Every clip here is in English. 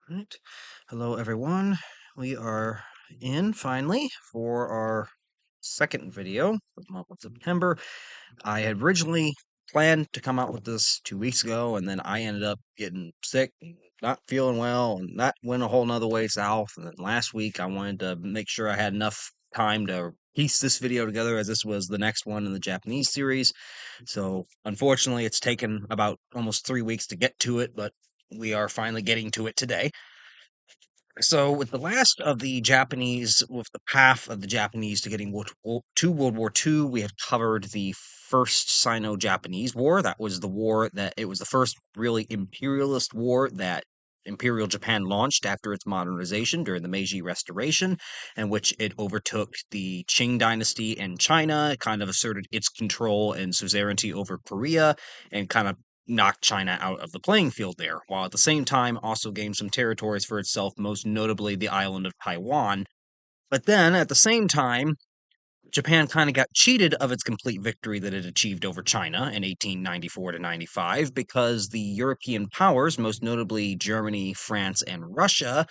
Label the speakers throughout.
Speaker 1: Right. Hello, everyone. We are in finally for our second video for the month of September. I had originally planned to come out with this 2 weeks ago, and then I ended up getting sick, and not feeling well, and that went a whole nother way south. And then last week, I wanted to make sure I had enough time to piece this video together as this was the next one in the Japanese series. So, unfortunately, it's taken about almost 3 weeks to get to it, but we are finally getting to it today. So, with the last of the Japanese, with the path of the Japanese to getting to World War II, we have covered the First Sino-Japanese War. That was the war that it was the first really imperialist war that Imperial Japan launched after its modernization during the Meiji Restoration, in which it overtook the Qing dynasty in China, kind of asserted its control and suzerainty over Korea, and kind of knocked China out of the playing field there, while at the same time also gained some territories for itself, most notably the island of Taiwan. But then at the same time, Japan kind of got cheated of its complete victory that it achieved over China in 1894 to 95 because the European powers, most notably Germany, France, and Russia,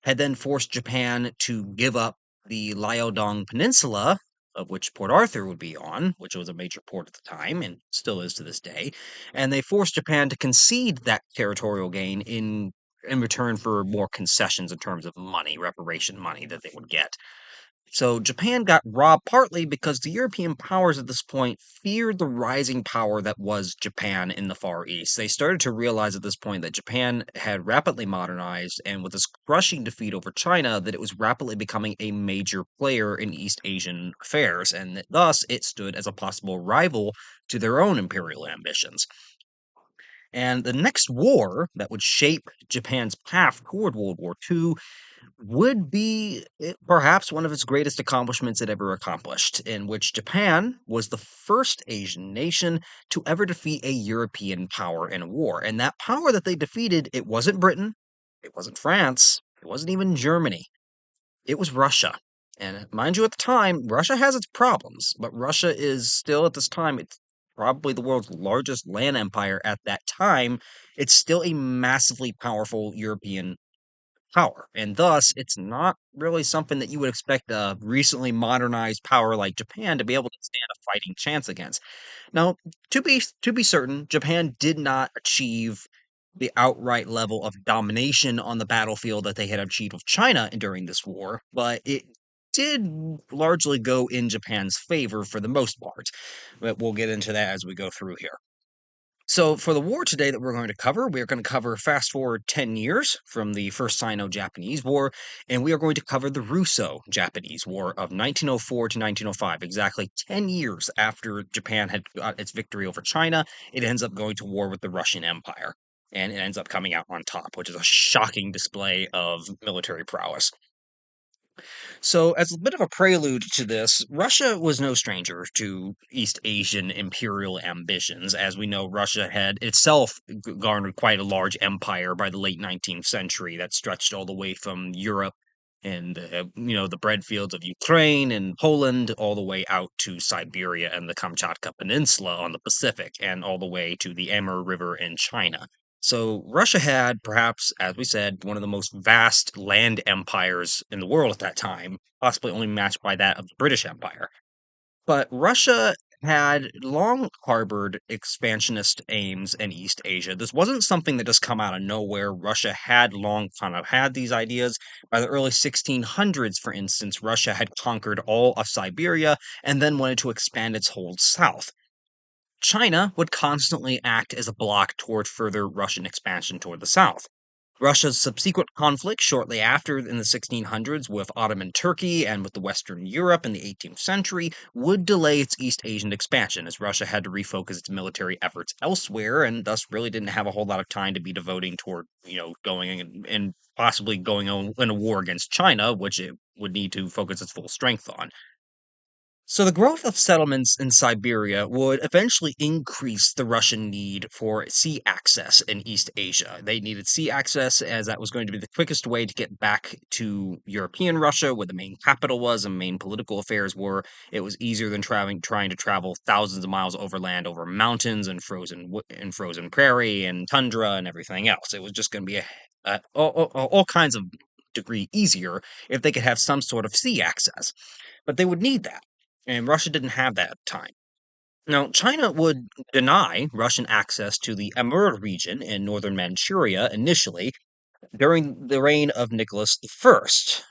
Speaker 1: had then forced Japan to give up the Liaodong Peninsula, of which Port Arthur would be on, which was a major port at the time and still is to this day. And they forced Japan to concede that territorial gain in return for more concessions in terms of money, reparation money that they would get. So Japan got robbed partly because the European powers at this point feared the rising power that was Japan in the Far East. They started to realize at this point that Japan had rapidly modernized, and with this crushing defeat over China, that it was rapidly becoming a major player in East Asian affairs, and that thus it stood as a possible rival to their own imperial ambitions. And the next war that would shape Japan's path toward World War II would be perhaps one of its greatest accomplishments it ever accomplished, in which Japan was the first Asian nation to ever defeat a European power in a war. And that power that they defeated, it wasn't Britain, it wasn't France, it wasn't even Germany, it was Russia. And mind you, at the time, Russia has its problems, but Russia is still at this time, it's probably the world's largest land empire at that time. It's still a massively powerful European power. And thus, it's not really something that you would expect a recently modernized power like Japan to be able to stand a fighting chance against. Now, to be certain, Japan did not achieve the outright level of domination on the battlefield that they had achieved with China during this war, but it did largely go in Japan's favor for the most part. But we'll get into that as we go through here. So, for the war today that we're going to cover, we're going to cover fast forward 10 years from the First Sino Japanese War, and we are going to cover the Russo Japanese War of 1904 to 1905, exactly 10 years after Japan had got its victory over China. It ends up going to war with the Russian Empire, and it ends up coming out on top, which is a shocking display of military prowess. So, as a bit of a prelude to this, Russia was no stranger to East Asian imperial ambitions. As we know, Russia had itself garnered quite a large empire by the late 19th century that stretched all the way from Europe and the bread fields of Ukraine and Poland all the way out to Siberia and the Kamchatka Peninsula on the Pacific and all the way to the Amur River in China. So Russia had, perhaps, as we said, one of the most vast land empires in the world at that time, possibly only matched by that of the British Empire. But Russia had long harbored expansionist aims in East Asia. This wasn't something that just come out of nowhere. Russia had long kind of had these ideas. By the early 1600s, for instance, Russia had conquered all of Siberia and then wanted to expand its hold south. China would constantly act as a block toward further Russian expansion toward the south. Russia's subsequent conflict shortly after in the 1600s with Ottoman Turkey and with the Western Europe in the 18th century would delay its East Asian expansion as Russia had to refocus its military efforts elsewhere and thus really didn't have a whole lot of time to be devoting toward, going and possibly going on in a war against China, which it would need to focus its full strength on. So the growth of settlements in Siberia would eventually increase the Russian need for sea access in East Asia. They needed sea access as that was going to be the quickest way to get back to European Russia, where the main capital was and main political affairs were. It was easier than trying to travel thousands of miles overland over mountains and frozen prairie and tundra and everything else. It was just going to be a all kinds of degree easier if they could have some sort of sea access. But they would need that, and Russia didn't have that at the time. Now, China would deny Russian access to the Amur region in northern Manchuria initially, during the reign of Nicholas I,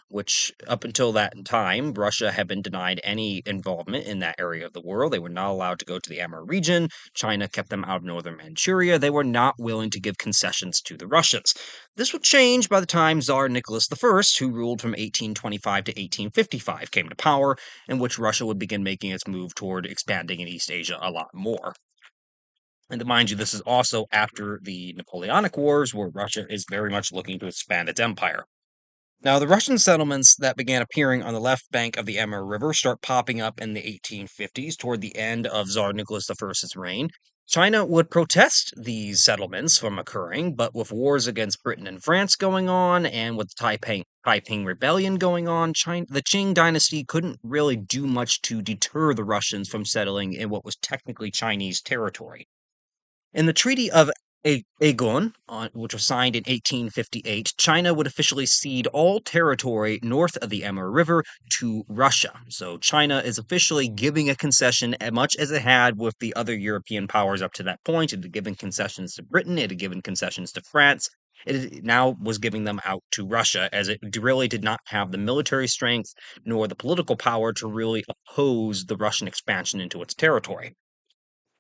Speaker 1: which up until that time, Russia had been denied any involvement in that area of the world. They were not allowed to go to the Amur region. China kept them out of northern Manchuria. They were not willing to give concessions to the Russians. This would change by the time Tsar Nicholas I, who ruled from 1825 to 1855, came to power, in which Russia would begin making its move toward expanding in East Asia a lot more. And to mind you, this is also after the Napoleonic Wars, where Russia is very much looking to expand its empire. Now, the Russian settlements that began appearing on the left bank of the Amur River start popping up in the 1850s toward the end of Tsar Nicholas I's reign. China would protest these settlements from occurring, but with wars against Britain and France going on, and with the Taiping Rebellion going on, the Qing dynasty couldn't really do much to deter the Russians from settling in what was technically Chinese territory. In the Treaty of Aegon, which was signed in 1858, China would officially cede all territory north of the Amur River to Russia. So China is officially giving a concession as much as it had with the other European powers up to that point. It had given concessions to Britain, it had given concessions to France. Now was giving them out to Russia, as it really did not have the military strength nor the political power to really oppose the Russian expansion into its territory.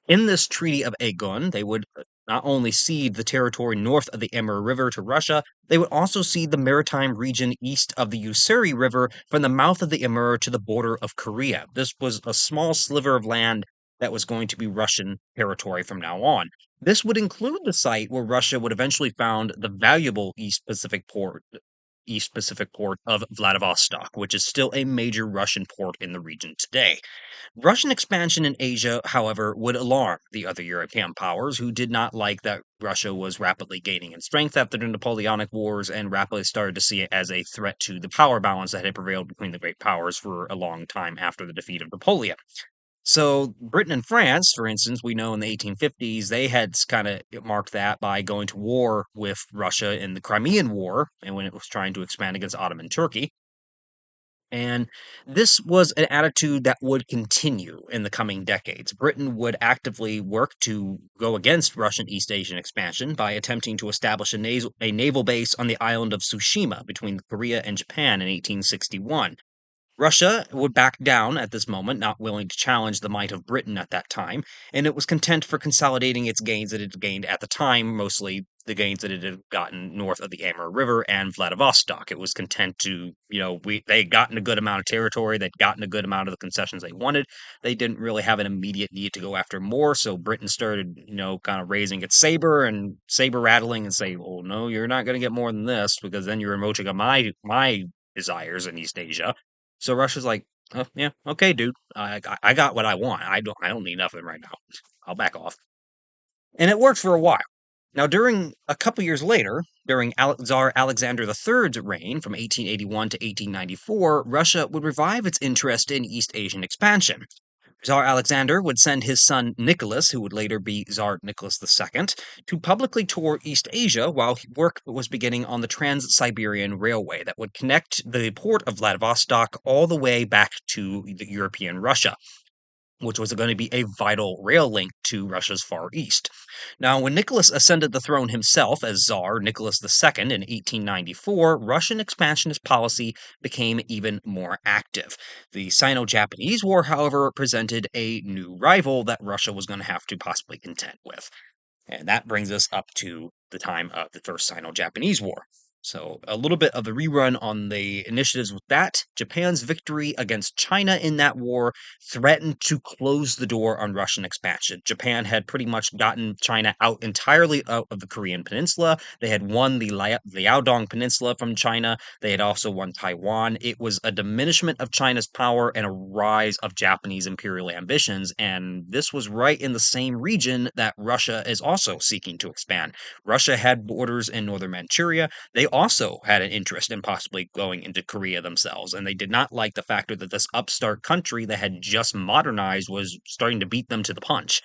Speaker 1: In this Treaty of Aegon, they would not only cede the territory north of the Amur River to Russia, they would also cede the maritime region east of the Ussuri River from the mouth of the Amur to the border of Korea. This was a small sliver of land that was going to be Russian territory from now on. This would include the site where Russia would eventually found the valuable East Pacific port of Vladivostok, which is still a major Russian port in the region today. Russian expansion in Asia, however, would alarm the other European powers who did not like that Russia was rapidly gaining in strength after the Napoleonic Wars and rapidly started to see it as a threat to the power balance that had prevailed between the great powers for a long time after the defeat of Napoleon. So, Britain and France, for instance, we know in the 1850s, they had kind of marked that by going to war with Russia in the Crimean War and when it was trying to expand against Ottoman Turkey. And this was an attitude that would continue in the coming decades. Britain would actively work to go against Russian East Asian expansion by attempting to establish a naval base on the island of Tsushima between Korea and Japan in 1861. Russia would back down at this moment, not willing to challenge the might of Britain at that time, and it was content for consolidating its gains that it had gained at the time, mostly the gains that it had gotten north of the Amur River and Vladivostok. It was content to, they had gotten a good amount of territory, they'd gotten a good amount of the concessions they wanted. They didn't really have an immediate need to go after more, so Britain started, kind of raising its saber and saber rattling and say, "Well, no, you're not going to get more than this because then you're encroaching on my desires in East Asia." So Russia's like, "Oh, yeah, okay, dude. I got what I want. I don't need nothing right now. I'll back off." And it worked for a while. Now, during a couple years later, during Tsar Alexander III's reign from 1881 to 1894, Russia would revive its interest in East Asian expansion. Tsar Alexander would send his son Nicholas, who would later be Tsar Nicholas II, to publicly tour East Asia while work was beginning on the Trans-Siberian Railway that would connect the port of Vladivostok all the way back to the European Russia, which was going to be a vital rail link to Russia's Far East. Now, when Nicholas ascended the throne himself as Tsar Nicholas II in 1894, Russian expansionist policy became even more active. The Sino-Japanese War, however, presented a new rival that Russia was going to have to possibly contend with. And that brings us up to the time of the First Sino-Japanese War. So, a little bit of the rerun on the initiatives with that. Japan's victory against China in that war threatened to close the door on Russian expansion. Japan had pretty much gotten China out entirely out of the Korean peninsula. They had won the Liaodong Peninsula from China. They had also won Taiwan. It was a diminishment of China's power and a rise of Japanese imperial ambitions. And this was right in the same region that Russia is also seeking to expand. Russia had borders in northern Manchuria. They also had an interest in possibly going into Korea themselves, and they did not like the factor that this upstart country that had just modernized was starting to beat them to the punch.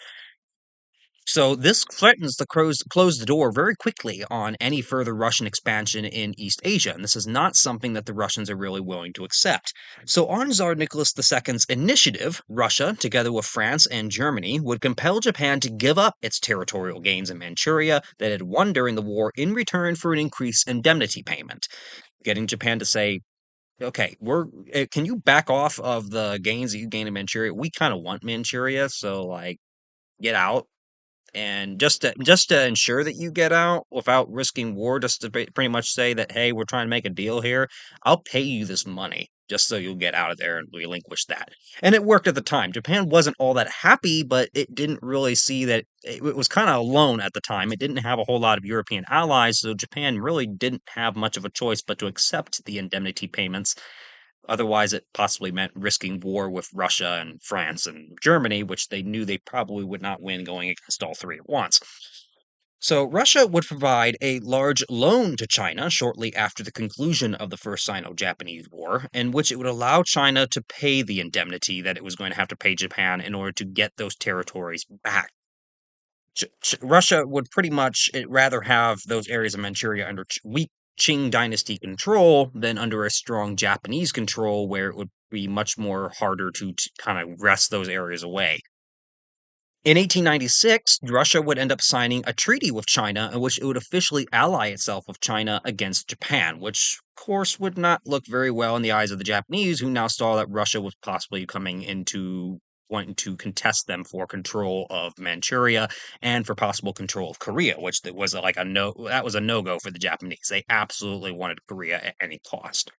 Speaker 1: So this threatens to close the door very quickly on any further Russian expansion in East Asia, and this is not something that the Russians are really willing to accept. So on Tsar Nicholas II's initiative, Russia, together with France and Germany, would compel Japan to give up its territorial gains in Manchuria that it had won during the war in return for an increased indemnity payment, getting Japan to say, okay, can you back off of the gains that you gained in Manchuria? We kind of want Manchuria, so like get out, and just to ensure that you get out without risking war, just to pretty much say that, hey, we're trying to make a deal here. I'll pay you this money just so you'll get out of there and relinquish that. And it worked at the time. Japan wasn't all that happy, but it didn't really see that it was kind of alone at the time. It didn't have a whole lot of European allies, so Japan really didn't have much of a choice but to accept the indemnity payments. Otherwise, it possibly meant risking war with Russia and France and Germany, which they knew they probably would not win going against all three at once. So, Russia would provide a large loan to China shortly after the conclusion of the First Sino-Japanese War, in which it would allow China to pay the indemnity that it was going to have to pay Japan in order to get those territories back. Russia would pretty much rather have those areas of Manchuria under weak Qing dynasty control than under a strong Japanese control, where it would be much more harder to kind of wrest those areas away. In 1896, Russia would end up signing a treaty with China in which it would officially ally itself with China against Japan, which, of course, would not look very well in the eyes of the Japanese, who now saw that Russia was possibly coming into wanting to contest them for control of Manchuria and for possible control of Korea, which that was like that was a no-go for the Japanese. They absolutely wanted Korea at any cost.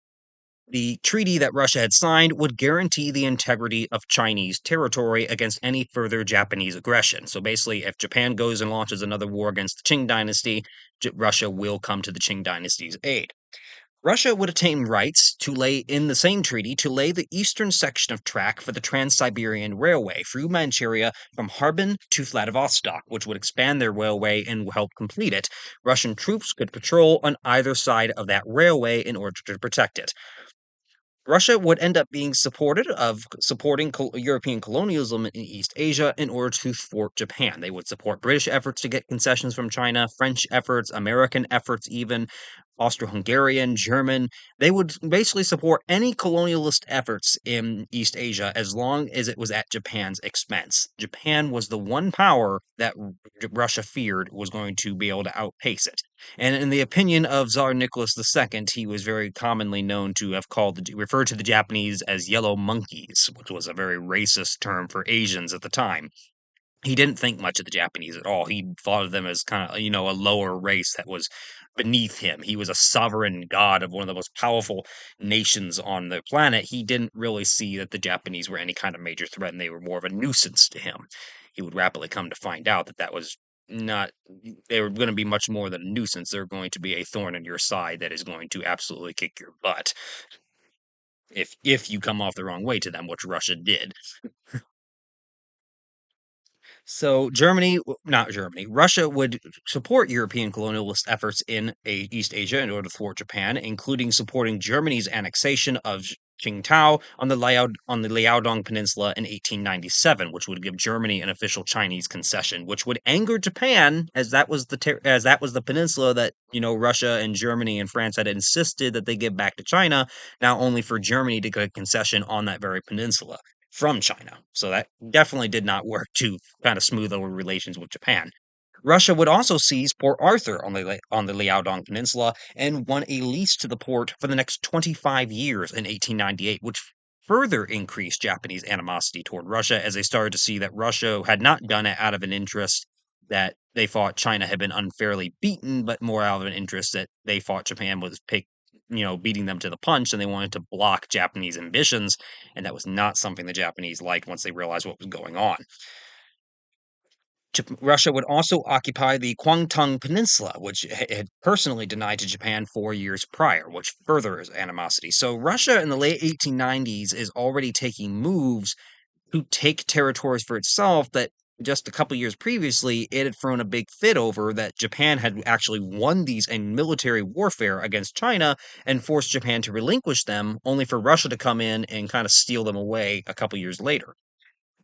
Speaker 1: The treaty that Russia had signed would guarantee the integrity of Chinese territory against any further Japanese aggression. So basically, if Japan goes and launches another war against the Qing dynasty, Russia will come to the Qing dynasty's aid. Russia would attain rights to lay in the same treaty to lay the eastern section of track for the Trans-Siberian Railway through Manchuria from Harbin to Vladivostok, which would expand their railway and help complete it. Russian troops could patrol on either side of that railway in order to protect it. Russia would end up being supporting European colonialism in East Asia in order to thwart Japan. They would support British efforts to get concessions from China, French efforts, American efforts, even Austro-Hungarian, German. They would basically support any colonialist efforts in East Asia as long as it was at Japan's expense. Japan was the one power that Russia feared was going to be able to outpace it. And in the opinion of Tsar Nicholas II, he was very commonly known to have referred to the Japanese as yellow monkeys, which was a very racist term for Asians at the time. He didn't think much of the Japanese at all. He thought of them as kind of, a lower race that was beneath him. He was a sovereign god of one of the most powerful nations on the planet. He didn't really see that the Japanese were any kind of major threat, and they were more of a nuisance to him. He would rapidly come to find out that that was not, they were going to be much more than a nuisance. They're going to be a thorn in your side that is going to absolutely kick your butt if you come off the wrong way to them, which Russia did. So not Germany, Russia would support European colonialist efforts in East Asia in order to thwart Japan, including supporting Germany's annexation of Qingdao on the Liaodong Peninsula in 1897, which would give Germany an official Chinese concession, which would anger Japan, as that was the peninsula that Russia and Germany and France had insisted that they give back to China, now only for Germany to get a concession on that very peninsula from China. So that definitely did not work to kind of smooth over relations with Japan. Russia would also seize Port Arthur on the Liaodong Peninsula and won a lease to the port for the next 25 years in 1898, which further increased Japanese animosity toward Russia as they started to see that Russia had not done it out of an interest that they thought China had been unfairly beaten, but more out of an interest that they thought Japan was beating them to the punch, and they wanted to block Japanese ambitions, and that was not something the Japanese liked once they realized what was going on. Russia would also occupy the Kwangtung Peninsula, which it had personally denied to Japan 4 years prior, which furthers animosity. So Russia in the late 1890s is already taking moves to take territories for itself that just a couple years previously it had thrown a big fit over, that Japan had actually won these in military warfare against China and forced Japan to relinquish them, only for Russia to come in and kind of steal them away a couple years later.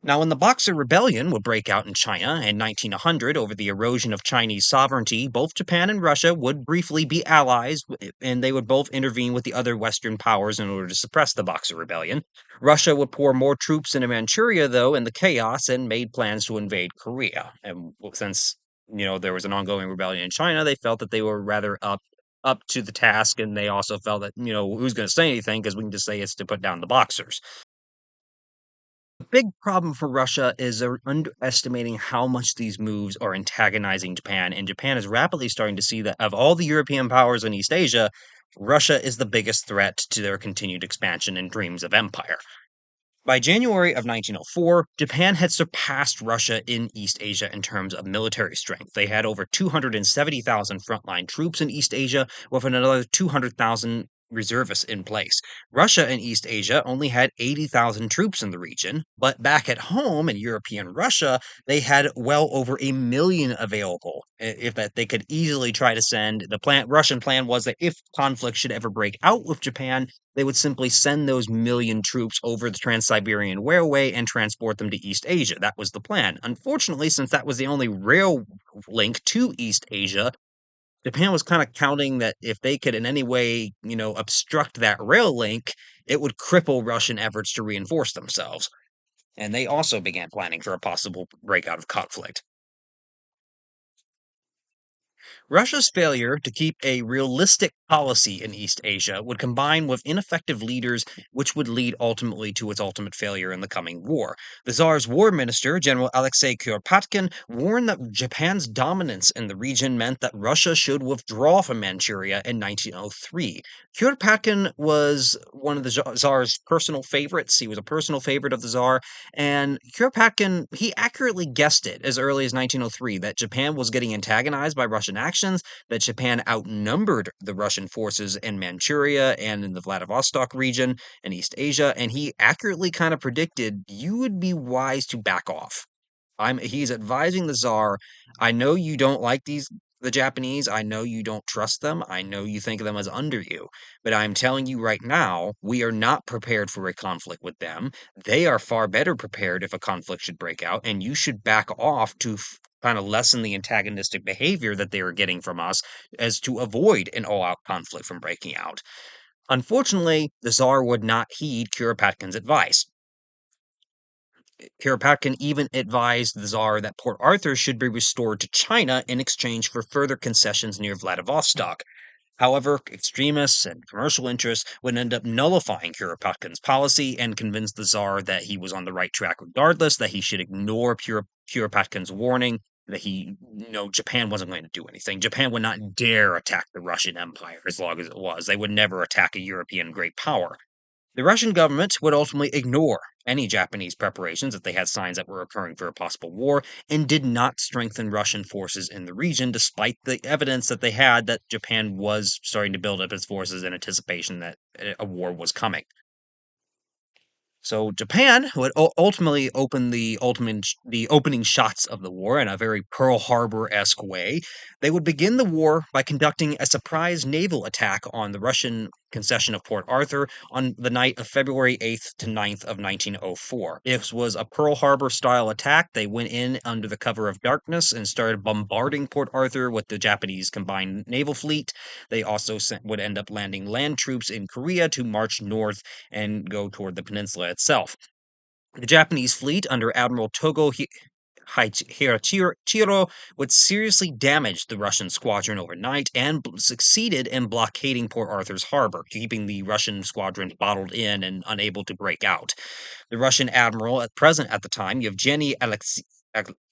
Speaker 1: Now, when the Boxer Rebellion would break out in China in 1900 over the erosion of Chinese sovereignty, both Japan and Russia would briefly be allies, and they would both intervene with the other Western powers in order to suppress the Boxer Rebellion. Russia would pour more troops into Manchuria, though, in the chaos, and made plans to invade Korea. And since there was an ongoing rebellion in China, they felt that they were rather up to the task, and they also felt that who's going to say anything because we can just say it's to put down the Boxers. The big problem for Russia is they're underestimating how much these moves are antagonizing Japan, and Japan is rapidly starting to see that of all the European powers in East Asia, Russia is the biggest threat to their continued expansion and dreams of empire. By January of 1904, Japan had surpassed Russia in East Asia in terms of military strength. They had over 270,000 frontline troops in East Asia, with another 200,000 reservists in place. Russia in East Asia only had 80,000 troops in the region, but back at home in European Russia, they had well over a million available. If that they could easily try to send, the Russian plan was that if conflict should ever break out with Japan, they would simply send those million troops over the Trans-Siberian Railway and transport them to East Asia. That was the plan. Unfortunately, since that was the only rail link to East Asia, Japan was kind of counting that if they could in any way, obstruct that rail link, it would cripple Russian efforts to reinforce themselves. And they also began planning for a possible breakout of conflict. Russia's failure to keep a realistic policy in East Asia would combine with ineffective leaders, which would lead ultimately to its ultimate failure in the coming war. The Tsar's war minister, General Alexei Kuropatkin, warned that Japan's dominance in the region meant that Russia should withdraw from Manchuria in 1903. Kuropatkin was one of the Tsar's personal favorites. He was a personal favorite of the Tsar, and Kuropatkin, he accurately guessed it as early as 1903 that Japan was getting antagonized by Russian actions, that Japan outnumbered the Russian forces in Manchuria and in the Vladivostok region in East Asia, and he accurately kind of predicted you would be wise to back off. He's advising the Tsar, I know you don't like the Japanese, I know you don't trust them, I know you think of them as under you, but I'm telling you right now, we are not prepared for a conflict with them. They are far better prepared if a conflict should break out, and you should back off to kind of lessen the antagonistic behavior that they are getting from us as to avoid an all-out conflict from breaking out. Unfortunately, the Tsar would not heed Kuropatkin's advice. Kuropatkin even advised the Tsar that Port Arthur should be restored to China in exchange for further concessions near Vladivostok. However, extremists and commercial interests would end up nullifying Kuropatkin's policy and convince the Tsar that he was on the right track regardless, that he should ignore Kuropatkin's warning, that Japan wasn't going to do anything. Japan would not dare attack the Russian Empire as long as it was. They would never attack a European great power. The Russian government would ultimately ignore any Japanese preparations if they had signs that were occurring for a possible war, and did not strengthen Russian forces in the region, despite the evidence that they had that Japan was starting to build up its forces in anticipation that a war was coming. So Japan would ultimately open the opening shots of the war in a very Pearl Harbor-esque way. They would begin the war by conducting a surprise naval attack on the Russian concession of Port Arthur on the night of February 8th to 9th of 1904. This was a Pearl Harbor-style attack. They went in under the cover of darkness and started bombarding Port Arthur with the Japanese combined naval fleet. They also would end up landing land troops in Korea to march north and go toward the peninsula itself. The Japanese fleet under Admiral Togo Hirachiro would seriously damage the Russian squadron overnight and succeeded in blockading Port Arthur's harbor, keeping the Russian squadron bottled in and unable to break out. The Russian admiral present at the time, Yevgeny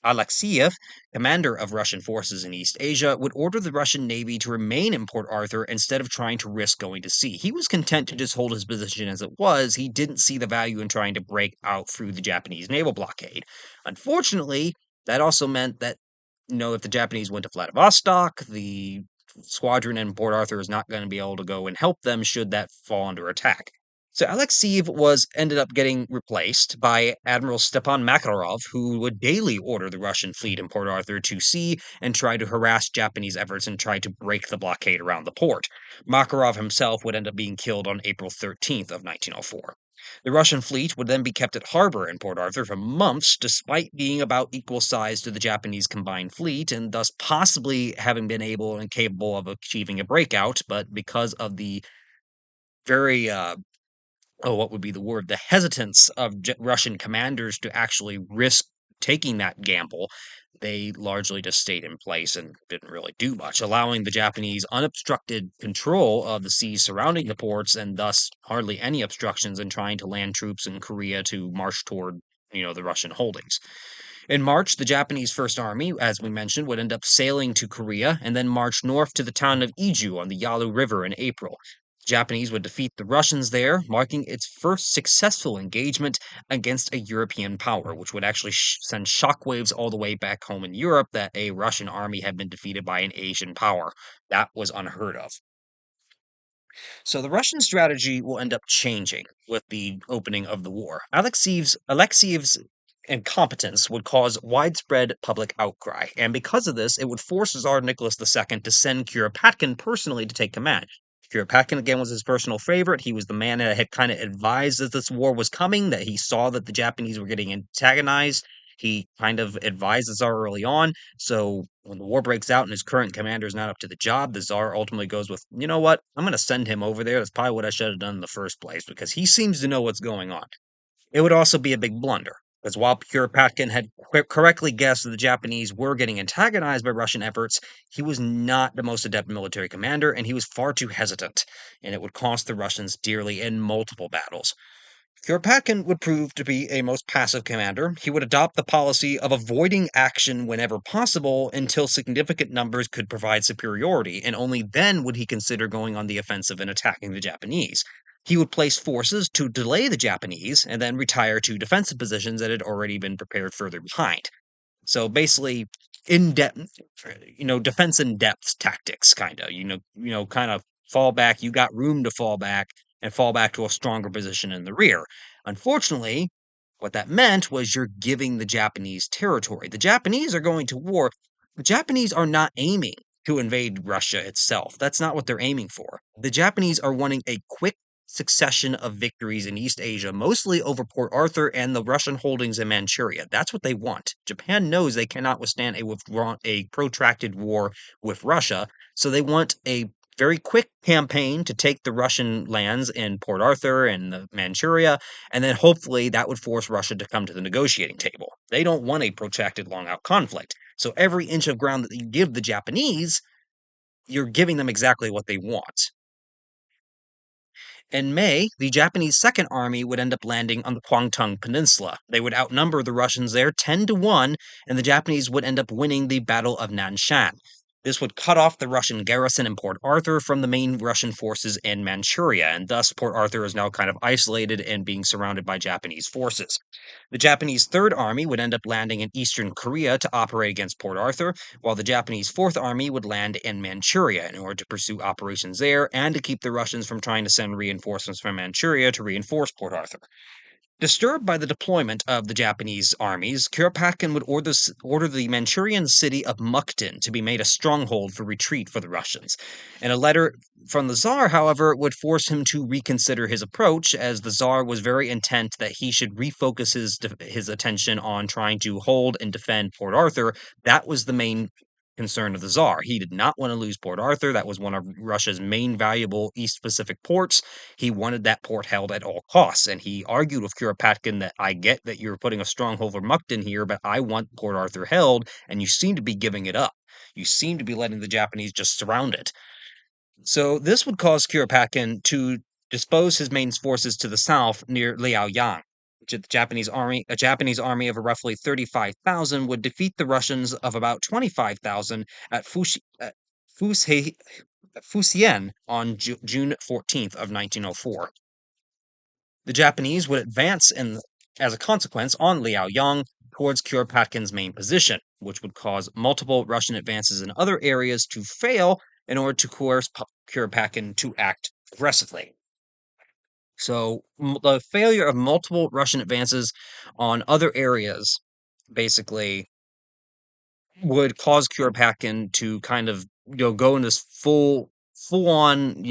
Speaker 1: Alexeyev, commander of Russian forces in East Asia, would order the Russian Navy to remain in Port Arthur instead of trying to risk going to sea. He was content to just hold his position as it was. He didn't see the value in trying to break out through the Japanese naval blockade. Unfortunately, that also meant that, if the Japanese went to Vladivostok, the squadron in Port Arthur is not going to be able to go and help them should that fall under attack. So Alexeyev ended up getting replaced by Admiral Stepan Makarov, who would daily order the Russian fleet in Port Arthur to sea and try to harass Japanese efforts and try to break the blockade around the port. Makarov himself would end up being killed on April 13th of 1904. The Russian fleet would then be kept at harbor in Port Arthur for months, despite being about equal size to the Japanese combined fleet, and thus possibly having been able and capable of achieving a breakout. But because of the very what would be the word? The hesitance of Russian commanders to actually risk taking that gamble, they largely just stayed in place and didn't really do much, allowing the Japanese unobstructed control of the seas surrounding the ports and thus hardly any obstructions in trying to land troops in Korea to march toward, the Russian holdings. In March, the Japanese First Army, as we mentioned, would end up sailing to Korea and then march north to the town of Iju on the Yalu River in April. The Japanese would defeat the Russians there, marking its first successful engagement against a European power, which would actually send shockwaves all the way back home in Europe that a Russian army had been defeated by an Asian power. That was unheard of. So the Russian strategy will end up changing with the opening of the war. Alexiev's incompetence would cause widespread public outcry, and because of this, it would force Tsar Nicholas II to send Kuropatkin personally to take command. Kuropatkin again was his personal favorite. He was the man that had kind of advised that this war was coming, that he saw that the Japanese were getting antagonized. He kind of advised the Tsar early on. So when the war breaks out and his current commander is not up to the job, the Tsar ultimately goes with, you know what? I'm going to send him over there. That's probably what I should have done in the first place because he seems to know what's going on. It would also be a big blunder, because while Kuropatkin had correctly guessed that the Japanese were getting antagonized by Russian efforts, he was not the most adept military commander, and he was far too hesitant, and it would cost the Russians dearly in multiple battles. Kuropatkin would prove to be a most passive commander. He would adopt the policy of avoiding action whenever possible until significant numbers could provide superiority, and only then would he consider going on the offensive and attacking the Japanese. He would place forces to delay the Japanese and then retire to defensive positions that had already been prepared further behind. So basically, in depth, defense in depth tactics, kind of. Kind of fall back. You got room to fall back and fall back to a stronger position in the rear. Unfortunately, what that meant was you're giving the Japanese territory. The Japanese are going to war. The Japanese are not aiming to invade Russia itself. That's not what they're aiming for. The Japanese are wanting a quick succession of victories in East Asia, mostly over Port Arthur and the Russian holdings in Manchuria. That's what they want. Japan knows they cannot withstand a protracted war with Russia, so they want a very quick campaign to take the Russian lands in Port Arthur and the Manchuria, and then hopefully that would force Russia to come to the negotiating table. They don't want a protracted, long out conflict. So every inch of ground that you give the Japanese, you're giving them exactly what they want. In May, the Japanese Second Army would end up landing on the Kwangtung Peninsula. They would outnumber the Russians there 10 to 1, and the Japanese would end up winning the Battle of Nanshan. This would cut off the Russian garrison in Port Arthur from the main Russian forces in Manchuria, and thus Port Arthur is now kind of isolated and being surrounded by Japanese forces. The Japanese Third Army would end up landing in eastern Korea to operate against Port Arthur, while the Japanese Fourth Army would land in Manchuria in order to pursue operations there and to keep the Russians from trying to send reinforcements from Manchuria to reinforce Port Arthur. Disturbed by the deployment of the Japanese armies, Kuropatkin would order the Manchurian city of Mukden to be made a stronghold for retreat for the Russians. And a letter from the Tsar, however, would force him to reconsider his approach, as the Tsar was very intent that he should refocus his attention on trying to hold and defend Port Arthur. That was the main concern of the Tsar. He did not want to lose Port Arthur. That was one of Russia's main valuable East Pacific ports. He wanted that port held at all costs, and he argued with Kuropatkin that I get that you're putting a stronghold for Mukden here, but I want Port Arthur held, and you seem to be giving it up. You seem to be letting the Japanese just surround it. So this would cause Kuropatkin to dispose his main forces to the south near Liaodong. A Japanese army of roughly 35,000 would defeat the Russians of about 25,000 at Fusian on June 14th of 1904. The Japanese would advance as a consequence on Liaoyang towards Kuropatkin's main position, which would cause multiple Russian advances in other areas to fail in order to coerce Kuropatkin to act aggressively. So the failure of multiple Russian advances on other areas basically would cause Kuropatkin to kind of go in this full full on,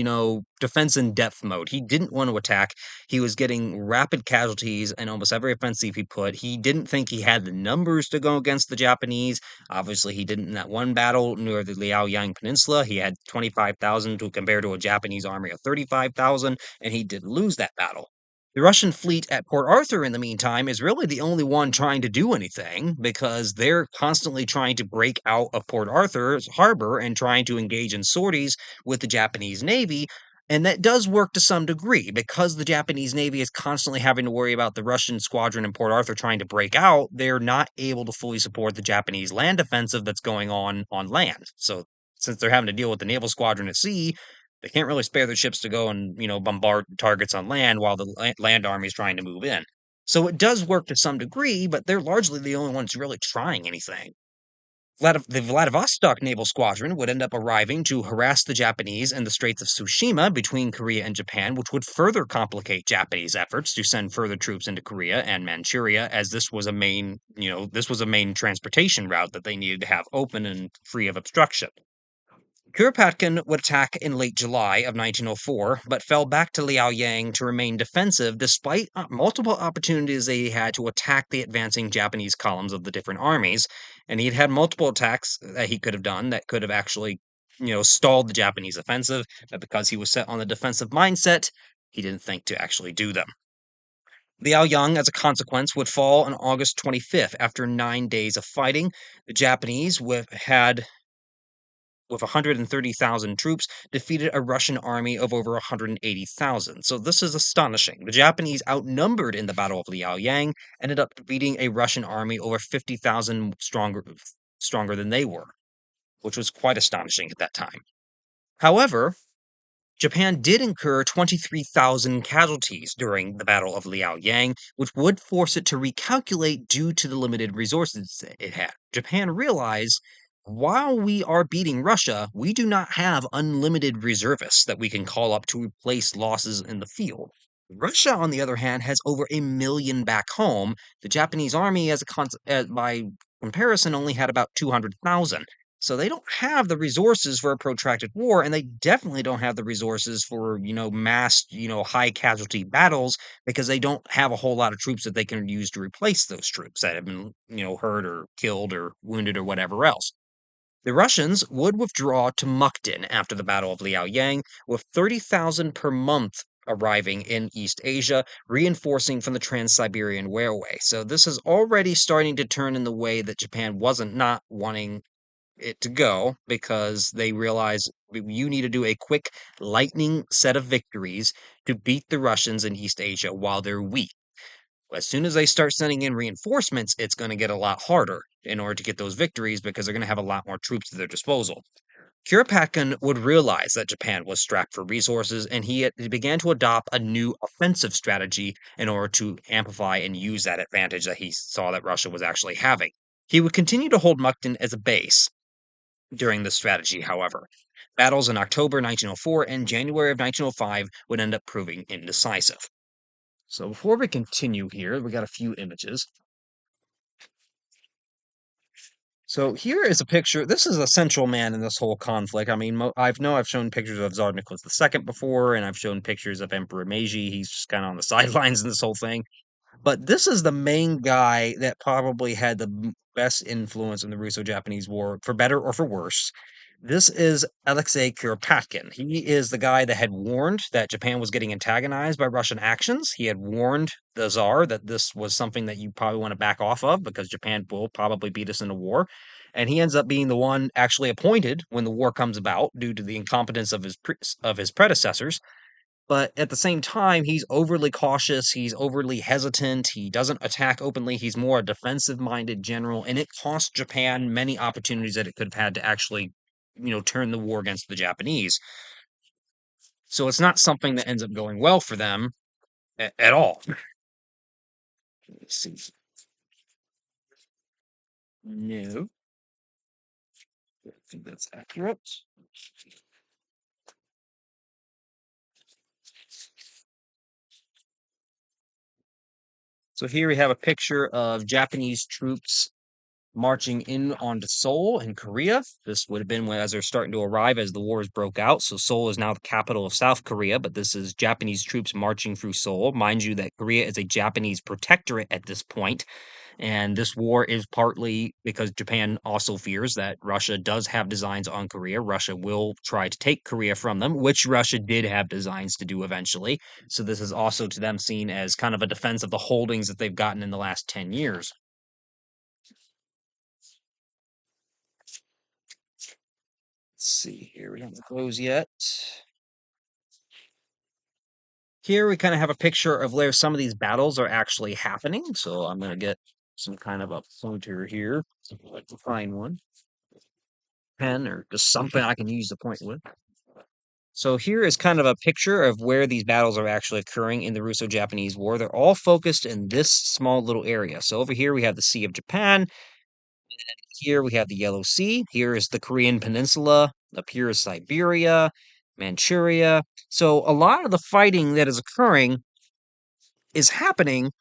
Speaker 1: defense in depth mode. He didn't want to attack. He was getting rapid casualties in almost every offensive he put. He didn't think he had the numbers to go against the Japanese. Obviously, he didn't in that one battle near the Liaodong Peninsula. He had 25,000 to compare to a Japanese army of 35,000, and he did lose that battle. The Russian fleet at Port Arthur, in the meantime, is really the only one trying to do anything because they're constantly trying to break out of Port Arthur's harbor and trying to engage in sorties with the Japanese Navy. And that does work to some degree because the Japanese Navy is constantly having to worry about the Russian squadron in Port Arthur trying to break out. They're not able to fully support the Japanese land offensive that's going on land. So, since they're having to deal with the naval squadron at sea, they can't really spare their ships to go and, bombard targets on land while the land army is trying to move in. So it does work to some degree, but they're largely the only ones really trying anything. The Vladivostok naval squadron would end up arriving to harass the Japanese in the Straits of Tsushima between Korea and Japan, which would further complicate Japanese efforts to send further troops into Korea and Manchuria, as this was a main transportation route that they needed to have open and free of obstruction. Kuropatkin would attack in late July of 1904, but fell back to Liaoyang to remain defensive despite multiple opportunities that he had to attack the advancing Japanese columns of the different armies. And he'd had multiple attacks that he could have done that could have actually, stalled the Japanese offensive, but because he was set on the defensive mindset, he didn't think to actually do them. Liaoyang, as a consequence, would fall on August 25th after 9 days of fighting. The Japanese with 130,000 troops, defeated a Russian army of over 180,000. So this is astonishing. The Japanese, outnumbered in the Battle of Liaoyang, ended up defeating a Russian army over 50,000 stronger than they were, which was quite astonishing at that time. However, Japan did incur 23,000 casualties during the Battle of Liaoyang, which would force it to recalculate due to the limited resources it had. Japan realized while we are beating Russia, we do not have unlimited reservists that we can call up to replace losses in the field. Russia, on the other hand, has over 1 million back home. The Japanese army, by comparison, only had about 200,000. So they don't have the resources for a protracted war, and they definitely don't have the resources for, mass, high casualty battles because they don't have a whole lot of troops that they can use to replace those troops that have been, hurt or killed or wounded or whatever else. The Russians would withdraw to Mukden after the Battle of Liaoyang, with 30,000 per month arriving in East Asia, reinforcing from the Trans-Siberian Railway. So this is already starting to turn in the way that Japan wasn't not wanting it to go because they realize you need to do a quick lightning set of victories to beat the Russians in East Asia while they're weak. As soon as they start sending in reinforcements, it's going to get a lot harder in order to get those victories because they're going to have a lot more troops at their disposal. Kuropatkin would realize that Japan was strapped for resources, and he began to adopt a new offensive strategy in order to amplify and use that advantage that he saw that Russia was actually having. He would continue to hold Mukden as a base during this strategy, however. Battles in October 1904 and January of 1905 would end up proving indecisive. So before we continue here, we got a few images. So here is a picture. This is a central man in this whole conflict. I mean, I've shown pictures of Tsar Nicholas II before, and I've shown pictures of Emperor Meiji. He's just kind of on the sidelines in this whole thing. But this is the main guy that probably had the best influence in the Russo-Japanese War, for better or for worse. This is Alexei Kuropatkin. He is the guy that had warned that Japan was getting antagonized by Russian actions. He had warned the Tsar that this was something that you probably want to back off of because Japan will probably beat us in a war. And he ends up being the one actually appointed when the war comes about due to the incompetence of his predecessors. But at the same time, he's overly cautious, he's overly hesitant, he doesn't attack openly, he's more a defensive-minded general, and it cost Japan many opportunities that it could have had to actually, turn the war against the Japanese. So it's not something that ends up going well for them at all. Let's see. No, I think that's accurate. So here we have a picture of Japanese troops marching in onto Seoul in Korea. This would have been when, as they're starting to arrive as the wars broke out. So Seoul is now the capital of South Korea, but this is Japanese troops marching through Seoul. Mind you, that Korea is a Japanese protectorate at this point, and this war is partly because Japan also fears that Russia does have designs on Korea. Russia will try to take Korea from them, which Russia did have designs to do eventually. So this is also to them seen as kind of a defense of the holdings that they've gotten in the last 10 years. Let's see here. We don't close yet. Here we kind of have a picture of where some of these battles are actually happening. So I'm going to get some kind of a pointer here. I'd like to find one pen or just something I can use to point with. So here is kind of a picture of where these battles are actually occurring in the Russo-Japanese War. They're all focused in this small little area. So over here we have the Sea of Japan. Here we have the Yellow Sea. Here is the Korean Peninsula. Up here is Siberia, Manchuria. So a lot of the fighting that is occurring is happening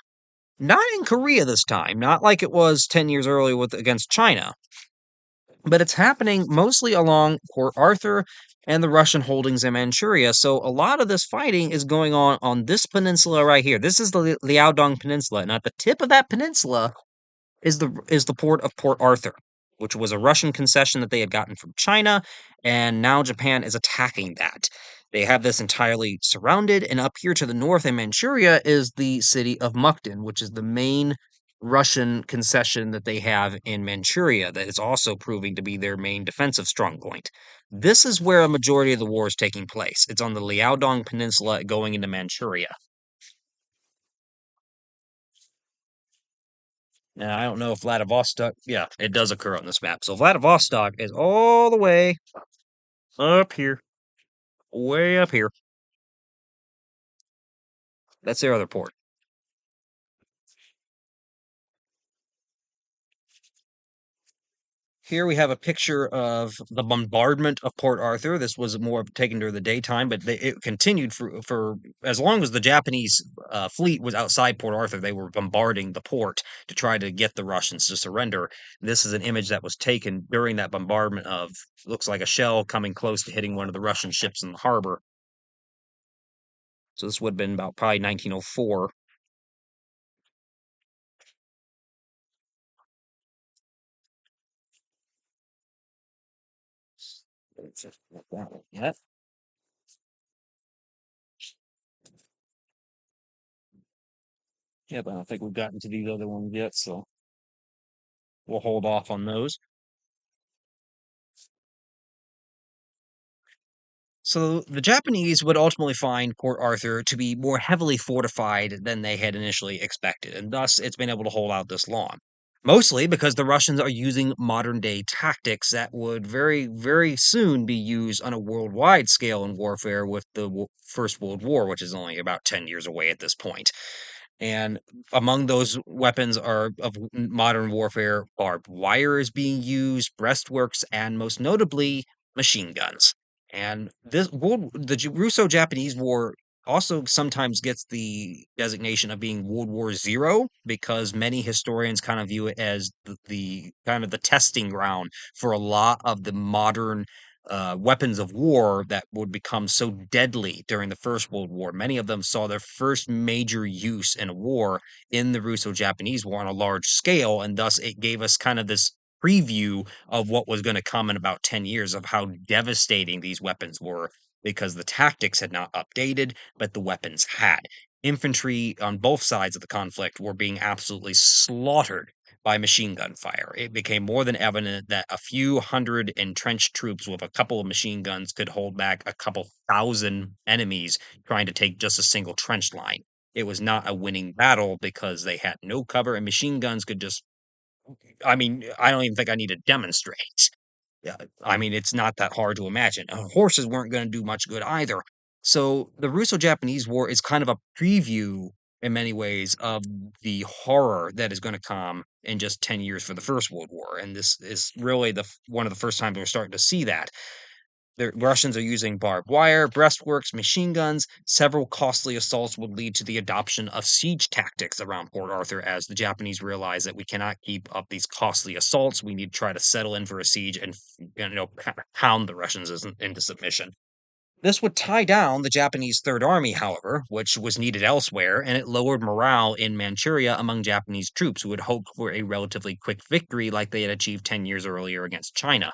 Speaker 1: not in Korea this time, not like it was 10 years earlier with against China, but it's happening mostly along Port Arthur and the Russian holdings in Manchuria. So a lot of this fighting is going on this peninsula right here. This is the Liaodong Peninsula, and at the tip of that peninsula is the port of Port Arthur, which was a Russian concession that they had gotten from China, and now Japan is attacking that. They have this entirely surrounded, and up here to the north in Manchuria is the city of Mukden, which is the main Russian concession that they have in Manchuria that is also proving to be their main defensive strongpoint. This is where a majority of the war is taking place. It's on the Liaodong Peninsula going into Manchuria. Now, I don't know if Vladivostok, yeah, it does occur on this map. So Vladivostok is all the way up here, way up here. That's their other port. Here we have a picture of the bombardment of Port Arthur. This was more taken during the daytime, but it continued for as long as the Japanese fleet was outside Port Arthur. They were bombarding the port to try to get the Russians to surrender. This is an image that was taken during that bombardment of looks like a shell coming close to hitting one of the Russian ships in the harbor. So this would have been about probably 1904. Let's just look that one yet. Yeah, but I don't think we've gotten to these other ones yet, so we'll hold off on those. So the Japanese would ultimately find Port Arthur to be more heavily fortified than they had initially expected, and thus it's been able to hold out this long. Mostly because the Russians are using modern day tactics that would very, very soon be used on a worldwide scale in warfare with the First World War, which is only about 10 years away at this point. And among those weapons are of modern warfare, barbed wire is being used, breastworks, and most notably, machine guns. And the Russo-Japanese War also sometimes gets the designation of being World War Zero because many historians kind of view it as the kind of the testing ground for a lot of the modern weapons of war that would become so deadly during the First World War. Many of them saw their first major use in a war in the Russo Japanese War on a large scale, and thus it gave us kind of this preview of what was going to come in about 10 years of how devastating these weapons were because the tactics had not updated, but the weapons had. Infantry on both sides of the conflict were being absolutely slaughtered by machine gun fire. It became more than evident that a few hundred entrenched troops with a couple of machine guns could hold back a couple thousand enemies trying to take just a single trench line. It was not a winning battle because they had no cover, and machine guns could just, I mean, I don't even think I need to demonstrate. Yeah, I mean, it's not that hard to imagine. Horses weren't going to do much good either. So the Russo-Japanese War is kind of a preview in many ways of the horror that is going to come in just 10 years for the First World War. And this is really one of the first times we're starting to see that. The Russians are using barbed wire, breastworks, machine guns. Several costly assaults would lead to the adoption of siege tactics around Port Arthur as the Japanese realize that we cannot keep up these costly assaults. We need to try to settle in for a siege and pound the Russians into submission. This would tie down the Japanese Third Army, however, which was needed elsewhere, and it lowered morale in Manchuria among Japanese troops who had hoped for a relatively quick victory like they had achieved 10 years earlier against China.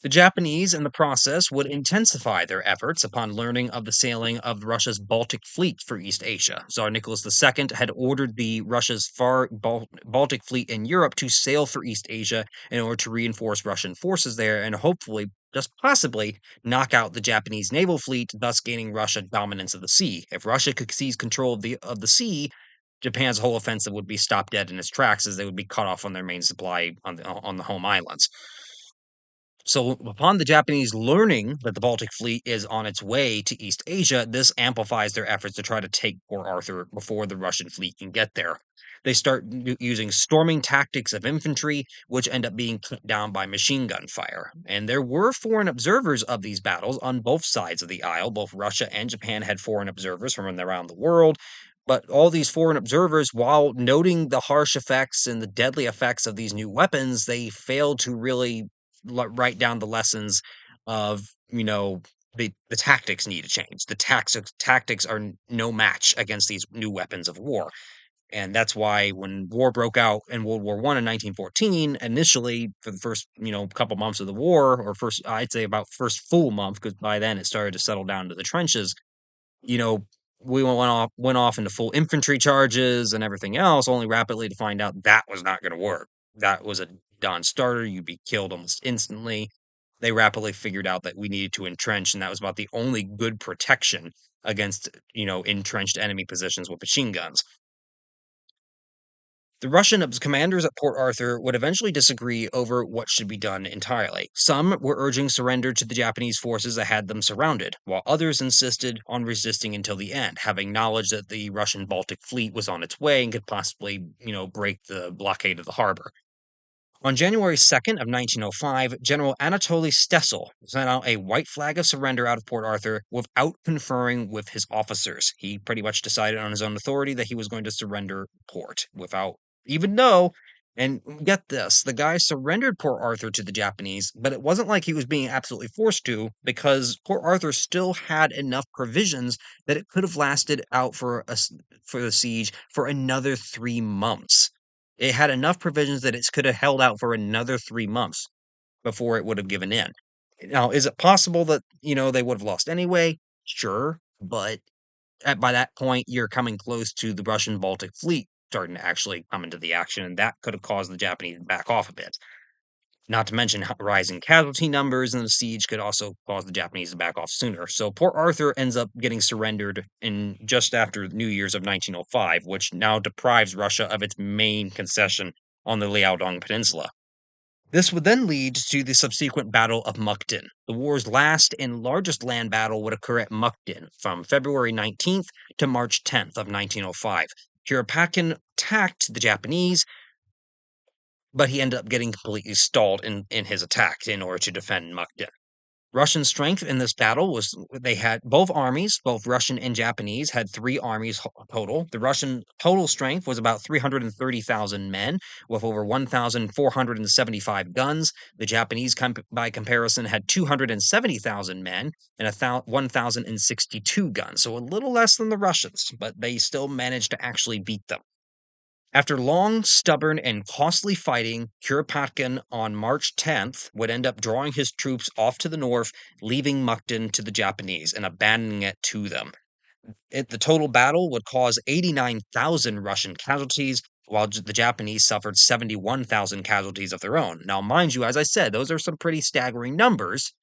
Speaker 1: The Japanese, in the process, would intensify their efforts upon learning of the sailing of Russia's Baltic fleet for East Asia. Tsar Nicholas II had ordered the Russia's Baltic fleet in Europe to sail for East Asia in order to reinforce Russian forces there and hopefully, just possibly, knock out the Japanese naval fleet, thus gaining Russia dominance of the sea. If Russia could seize control of the sea, Japan's whole offensive would be stopped dead in its tracks as they would be cut off on their main supply on the home islands. So, upon the Japanese learning that the Baltic fleet is on its way to East Asia, this amplifies their efforts to try to take Port Arthur before the Russian fleet can get there. They start using storming tactics of infantry, which end up being cut down by machine gun fire. And there were foreign observers of these battles on both sides of the aisle. Both Russia and Japan had foreign observers from around the world. But all these foreign observers, while noting the harsh effects and the deadly effects of these new weapons, they failed to really write down the lessons of the tactics need to change. The tactics are no match against these new weapons of war, and that's why when war broke out in World War One in 1914, initially for the first couple months of the war, or first I'd say about first full month, because by then it started to settle down to the trenches. you know, we went off into full infantry charges and everything else, only rapidly to find out that was not going to work. That was a non-starter. You'd be killed almost instantly. They rapidly figured out that we needed to entrench, and that was about the only good protection against, entrenched enemy positions with machine guns. The Russian commanders at Port Arthur would eventually disagree over what should be done entirely. Some were urging surrender to the Japanese forces that had them surrounded, while others insisted on resisting until the end, having knowledge that the Russian Baltic fleet was on its way and could possibly, break the blockade of the harbor. On January 2nd of 1905, General Anatoly Stessel sent out a white flag of surrender out of Port Arthur without conferring with his officers. He pretty much decided on his own authority that he was going to surrender port without even know. And get this, the guy surrendered Port Arthur to the Japanese, but it wasn't like he was being absolutely forced to, because Port Arthur still had enough provisions that it could have lasted out for the siege for another 3 months. It had enough provisions that it could have held out for another 3 months before it would have given in. Now, is it possible that, they would have lost anyway? Sure. But by that point, you're coming close to the Russian Baltic fleet starting to actually come into the action, and that could have caused the Japanese to back off a bit. Not to mention rising casualty numbers in the siege could also cause the Japanese to back off sooner. So Port Arthur ends up getting surrendered in just after New Year's of 1905, which now deprives Russia of its main concession on the Liaodong Peninsula. This would then lead to the subsequent Battle of Mukden. The war's last and largest land battle would occur at Mukden from February 19th to March 10th of 1905. Kuropatkin attacked the Japanese, but he ended up getting completely stalled in his attack in order to defend Mukden. Russian strength in this battle was they had both armies, both Russian and Japanese, had 3 armies total. The Russian total strength was about 330,000 men, with over 1,475 guns. The Japanese, by comparison, had 270,000 men and 1,062 guns, so a little less than the Russians, but they still managed to actually beat them. After long, stubborn, and costly fighting, Kuropatkin on March 10th would end up drawing his troops off to the north, leaving Mukden to the Japanese and abandoning it to them. The total battle would cause 89,000 Russian casualties, while the Japanese suffered 71,000 casualties of their own. Now, mind you, as I said, those are some pretty staggering numbers.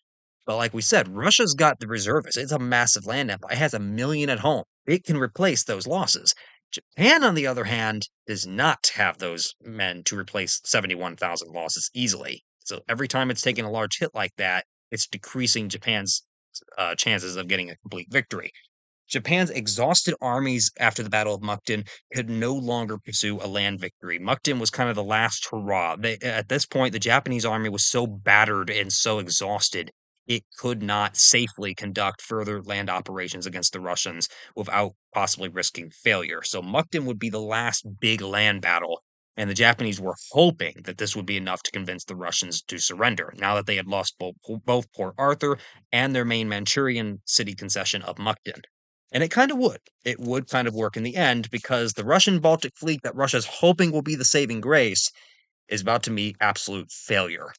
Speaker 1: But like we said, Russia's got the reservists. It's a massive land empire. It has 1 million at home. It can replace those losses. Japan, on the other hand, does not have those men to replace 71,000 losses easily. So every time it's taking a large hit like that, it's decreasing Japan's chances of getting a complete victory. Japan's exhausted armies after the Battle of Mukden could no longer pursue a land victory. Mukden was kind of the last hurrah. At this point, the Japanese army was so battered and so exhausted, it could not safely conduct further land operations against the Russians without possibly risking failure. So Mukden would be the last big land battle, and the Japanese were hoping that this would be enough to convince the Russians to surrender, now that they had lost both Port Arthur and their main Manchurian city concession of Mukden. And it kind of would. It would kind of work in the end because the Russian Baltic fleet that Russia's hoping will be the saving grace is about to meet absolute failure.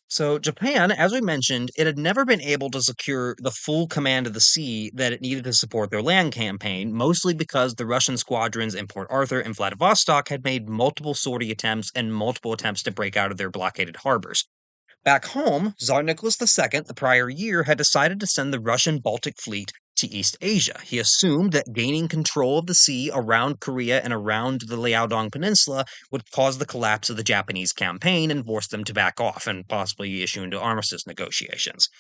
Speaker 1: So, Japan, as we mentioned, it had never been able to secure the full command of the sea that it needed to support their land campaign, mostly because the Russian squadrons in Port Arthur and Vladivostok had made multiple sortie attempts and multiple attempts to break out of their blockaded harbors. Back home, Tsar Nicholas II, the prior year, had decided to send the Russian Baltic Fleet to East Asia. He assumed that gaining control of the sea around Korea and around the Liaodong Peninsula would cause the collapse of the Japanese campaign and force them to back off and possibly issue into armistice negotiations.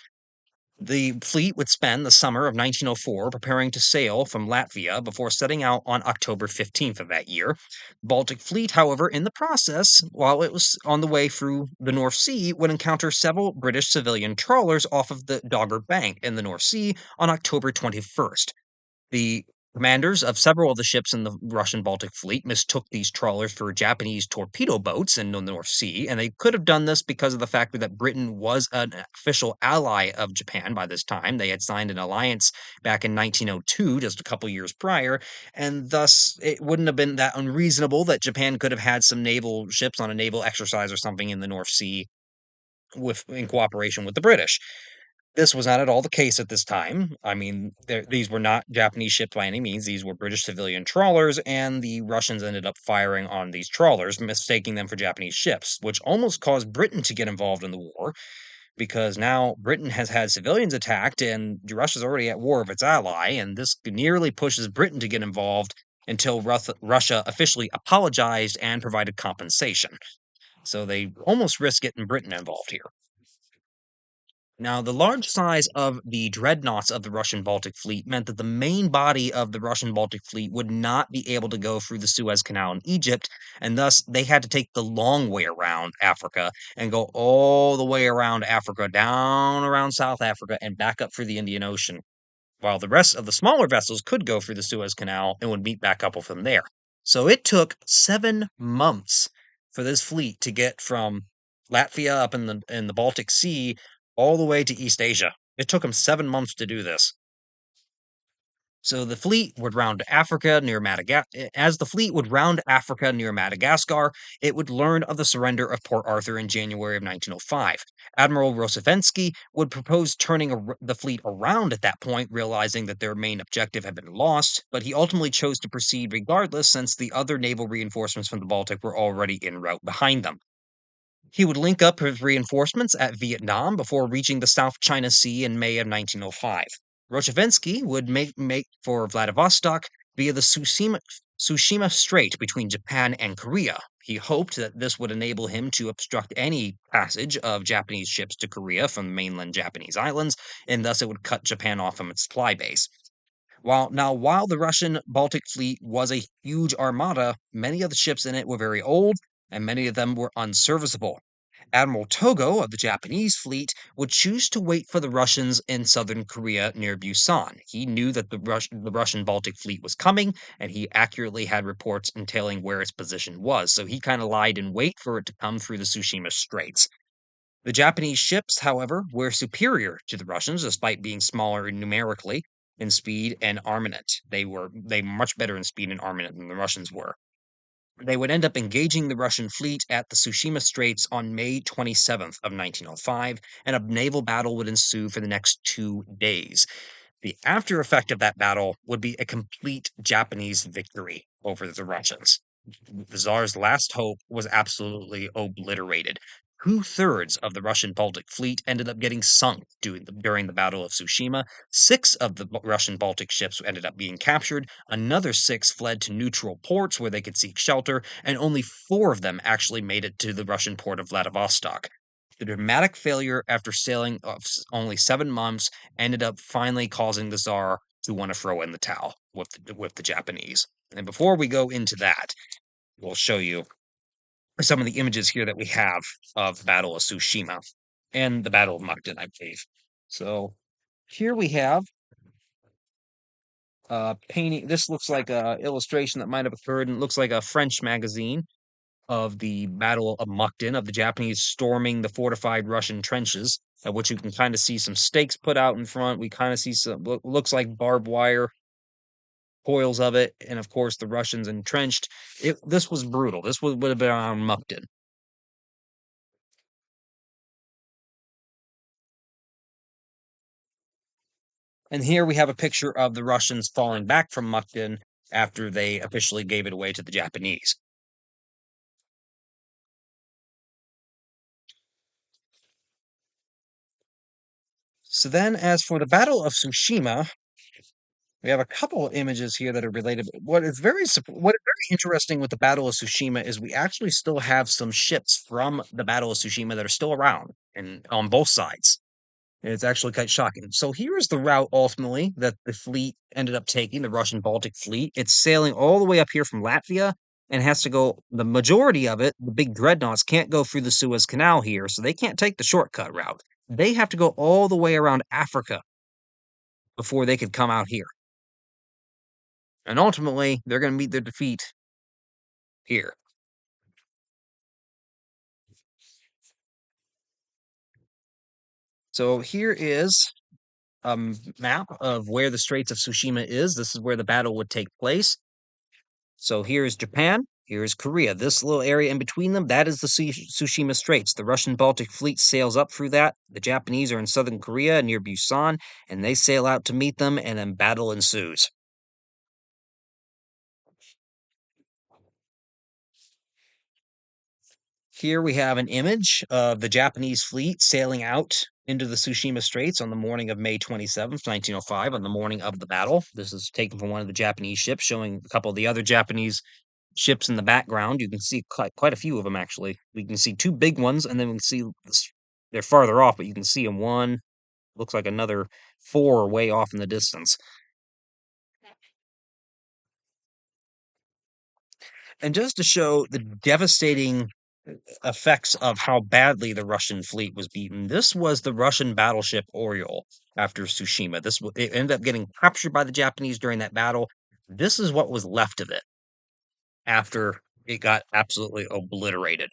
Speaker 1: The fleet would spend the summer of 1904 preparing to sail from Latvia before setting out on October 15th of that year. Baltic Fleet, however, in the process, while it was on the way through the North Sea, would encounter several British civilian trawlers off of the Dogger Bank in the North Sea on October 21st. The commanders of several of the ships in the Russian Baltic Fleet mistook these trawlers for Japanese torpedo boats in the North Sea, and they could have done this because of the fact that Britain was an official ally of Japan by this time. They had signed an alliance back in 1902, just a couple years prior, and thus it wouldn't have been that unreasonable that Japan could have had some naval ships on a naval exercise or something in the North Sea in cooperation with the British. This was not at all the case at this time. I mean, these were not Japanese ships by any means. These were British civilian trawlers, and the Russians ended up firing on these trawlers, mistaking them for Japanese ships, which almost caused Britain to get involved in the war because now Britain has had civilians attacked, and Russia's already at war with its ally, and this nearly pushes Britain to get involved until Russia officially apologized and provided compensation. So they almost risked getting Britain involved here. Now, the large size of the dreadnoughts of the Russian Baltic Fleet meant that the main body of the Russian Baltic Fleet would not be able to go through the Suez Canal in Egypt, and thus they had to take the long way around Africa and go all the way around Africa, down around South Africa, and back up through the Indian Ocean, while the rest of the smaller vessels could go through the Suez Canal and would meet back up with them there. So it took 7 months for this fleet to get from Latvia up in the Baltic Sea all the way to East Asia. It took them 7 months to do this. So the fleet would round Africa near Madagascar. As the fleet would round Africa near Madagascar, it would learn of the surrender of Port Arthur in January of 1905. Admiral Rossovensky would propose turning the fleet around at that point, realizing that their main objective had been lost, but he ultimately chose to proceed regardless since the other naval reinforcements from the Baltic were already en route behind them. He would link up with reinforcements at Vietnam before reaching the South China Sea in May of 1905. Rozhevensky would make for Vladivostok via the Tsushima Strait between Japan and Korea. He hoped that this would enable him to obstruct any passage of Japanese ships to Korea from the mainland Japanese islands, and thus it would cut Japan off from its supply base. While the Russian Baltic fleet was a huge armada, many of the ships in it were very old, and many of them were unserviceable. Admiral Togo of the Japanese fleet would choose to wait for the Russians in southern Korea near Busan. He knew that the Russian Baltic fleet was coming, and he accurately had reports entailing where its position was, so he kind of lied in wait for it to come through the Tsushima Straits. The Japanese ships, however, were superior to the Russians despite being smaller numerically in speed and armament. They much better in speed and armament than the Russians were. They would end up engaging the Russian fleet at the Tsushima Straits on May 27th of 1905, and a naval battle would ensue for the next 2 days. The after effect of that battle would be a complete Japanese victory over the Russians. The Tsar's last hope was absolutely obliterated. Two-thirds of the Russian Baltic fleet ended up getting sunk during the Battle of Tsushima. Six of the Russian Baltic ships ended up being captured. Another six fled to neutral ports where they could seek shelter, and only four of them actually made it to the Russian port of Vladivostok. The dramatic failure after sailing of only 7 months ended up finally causing the Tsar to want to throw in the towel with the Japanese. And before we go into that, we'll show you some of the images here that we have of the Battle of Tsushima and the Battle of Mukden, I believe. So here we have painting. This looks like a illustration that might have occurred, and it looks like a French magazine of the Battle of Mukden, of the Japanese storming the fortified Russian trenches, at which you can kind of see some stakes put out in front. We kind of see some looks like barbed wire coils of it, and of course the Russians entrenched. This was brutal. This would have been on Mukden. And here we have a picture of the Russians falling back from Mukden after they officially gave it away to the Japanese. So then, as for the Battle of Tsushima, we have a couple of images here that are related. What is very interesting with the Battle of Tsushima is we actually still have some ships from the Battle of Tsushima that are still around and on both sides. And it's actually quite shocking. So here is the route ultimately that the fleet ended up taking, the Russian Baltic fleet. It's sailing all the way up here from Latvia and has to go, the majority of it, the big dreadnoughts can't go through the Suez Canal here, so they can't take the shortcut route. They have to go all the way around Africa before they could come out here. And ultimately, they're going to meet their defeat here. So here is a map of where the Straits of Tsushima is. This is where the battle would take place. So here's Japan, here's Korea. This little area in between them, that is the Tsushima Straits. The Russian Baltic Fleet sails up through that. The Japanese are in southern Korea near Busan, and they sail out to meet them, and then battle ensues. Here we have an image of the Japanese fleet sailing out into the Tsushima Straits on the morning of May 27th, 1905, on the morning of the battle. This is taken from one of the Japanese ships, showing a couple of the other Japanese ships in the background. You can see quite a few of them, actually. We can see two big ones, and then we can see they're farther off, but you can see them one. Looks like another four way off in the distance. And just to show the devastating effects of how badly the Russian fleet was beaten, this was the Russian battleship Oriole after Tsushima. It ended up getting captured by the Japanese during that battle. This is what was left of it after it got absolutely obliterated.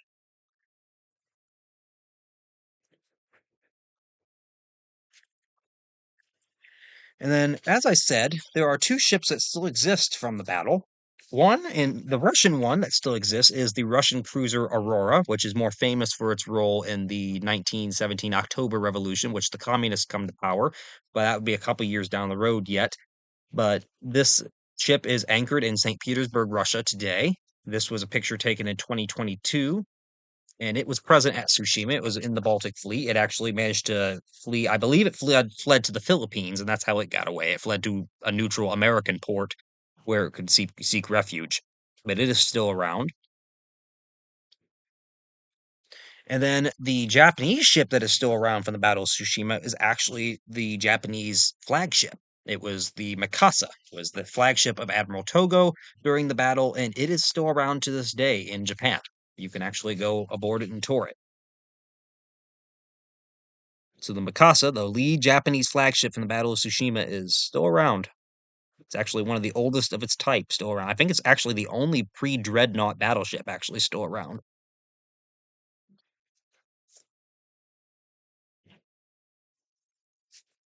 Speaker 1: And then, as I said, there are two ships that still exist from the battle. One, and the Russian one that still exists, is the Russian cruiser Aurora, which is more famous for its role in the 1917 October Revolution, which the communists come to power. But that would be a couple years down the road yet. But this ship is anchored in St. Petersburg, Russia today. This was a picture taken in 2022, and it was present at Tsushima. It was in the Baltic Fleet. It actually managed to flee. I believe it fled to the Philippines, and that's how it got away. It fled to a neutral American port where it could seek refuge. But it is still around. And then the Japanese ship that is still around from the Battle of Tsushima is actually the Japanese flagship. It was the Mikasa, was the flagship of Admiral Togo during the battle, and it is still around to this day in Japan. You can actually go aboard it and tour it. So the Mikasa, the lead Japanese flagship in the Battle of Tsushima, is still around. It's actually one of the oldest of its type still around. I think it's actually the only pre-dreadnought battleship actually still around.